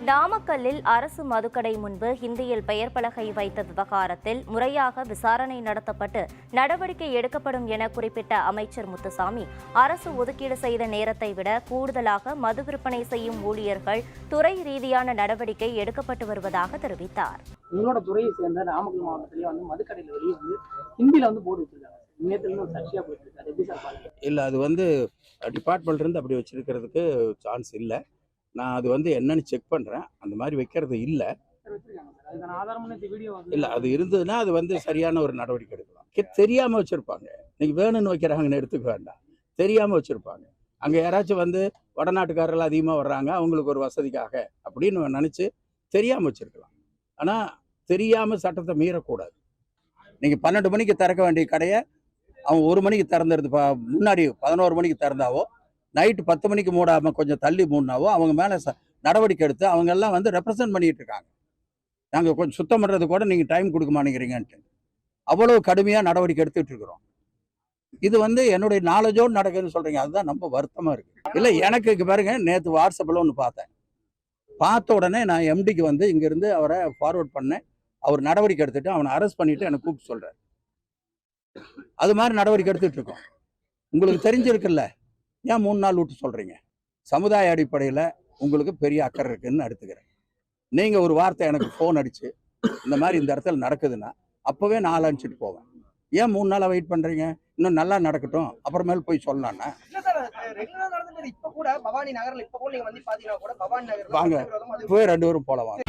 நாமக்கல்லில் அரசு மதுக்கடை முன்பு ஹிந்தியில் பெயர் பலகை வைத்த விவகாரத்தில் முறையாக விசாரணை நடத்தப்பட்டு நடவடிக்கை எடுக்கப்படும் என குறிப்பிட்ட அமைச்சர் முத்துசாமி, அரசு ஒதுக்கீடு செய்த நேரத்தை விட கூடுதலாக மது விற்பனை செய்யும் ஊழியர்கள் துறை ரீதியான நடவடிக்கை எடுக்கப்பட்டு வருவதாக தெரிவித்தார். உங்களோட துறையை சேர்ந்த நாமக்கல் மாவட்டத்திலேயே மதுக்கடையில் வெளியே ஹிந்தியில போர்டு வச்சிருக்காங்க. இல்லை, அது டிபார்ட்மெண்ட் இருந்து அப்படி வச்சிருக்கிறதுக்கு சான்ஸ் இல்லை. நான் அது என்னன்னு செக் பண்ணுறேன். அந்த மாதிரி வைக்கிறது இல்லை. இல்லை, அது இருந்ததுன்னா அது சரியான ஒரு நடவடிக்கை எடுக்கலாம். தெரியாமல் வச்சுருப்பாங்க. இன்னைக்கு வேணும்னு வைக்கிறாங்கன்னு எடுத்துக்க வேண்டாம், தெரியாமல் வச்சுருப்பாங்க. அங்கே யாராச்சும் வடநாட்டுக்காரர்கள் அதிகமாக வர்றாங்க, அவங்களுக்கு ஒரு வசதிக்காக அப்படின்னு நினச்சி தெரியாமல் வச்சுருக்கலாம். ஆனால் தெரியாமல் சட்டத்தை மீறக்கூடாது. நீங்கள் 12 மணிக்கு திறக்க வேண்டிய கடையை அவன் 1 மணிக்கு திறந்துருது, முன்னாடி 11 மணிக்கு திறந்தாவோ, நைட்டு 10 மணிக்கு மூடாமல் கொஞ்சம் தள்ளி மூடினாவோ அவங்க மேலே நடவடிக்கை எடுத்து அவங்க எல்லாம் ரெப்ரசன்ட் பண்ணிட்டு இருக்காங்க. நாங்கள் கொஞ்சம் சுத்தம் பண்ணுறது கூட நீங்கள் டைம் கொடுக்க மாட்டேங்கிறீங்கன்ட்டு அவ்வளோ கடுமையாக நடவடிக்கை எடுத்துகிட்டு இருக்கிறோம். இது என்னுடைய நாலேஜோடு நடக்குதுன்னு சொல்கிறீங்க, அதுதான் ரொம்ப வருத்தமாக இருக்குது. இல்லை, எனக்கு பாருங்க, நேற்று வாட்ஸ்அப்பில் ஒன்று பார்த்த உடனே நான் எம்டிக்கு இங்கேருந்து அவரை ஃபார்வர்ட் பண்ணேன். அவர் நடவடிக்கை எடுத்துட்டு அவனை அரெஸ்ட் பண்ணிட்டு எனக்கு கூப்பிட்டு சொல்கிறார். அது மாதிரி நடவடிக்கை எடுத்துகிட்டு இருக்கோம். உங்களுக்கு தெரிஞ்சிருக்குல்ல, ஏன் 3 நாள் விட்டு சொல்கிறீங்க? சமுதாய அடிப்படையில் உங்களுக்கு பெரிய அக்கறை இருக்குன்னு எடுத்துக்கிறேன். நீங்கள் ஒரு வார்த்தை எனக்கு ஃபோன் அடித்து இந்த மாதிரி இந்த இடத்துல நடக்குதுன்னா அப்போவே 4 அனுப்பிச்சிட்டு போவேன். ஏன் 3 நாளாக வெயிட் பண்ணுறீங்க? இன்னும் நல்லா நடக்கட்டும், அப்புறமேல் போய் சொல்லலான்னா வாங்க, போய் 2 பேரும் போல வாங்க.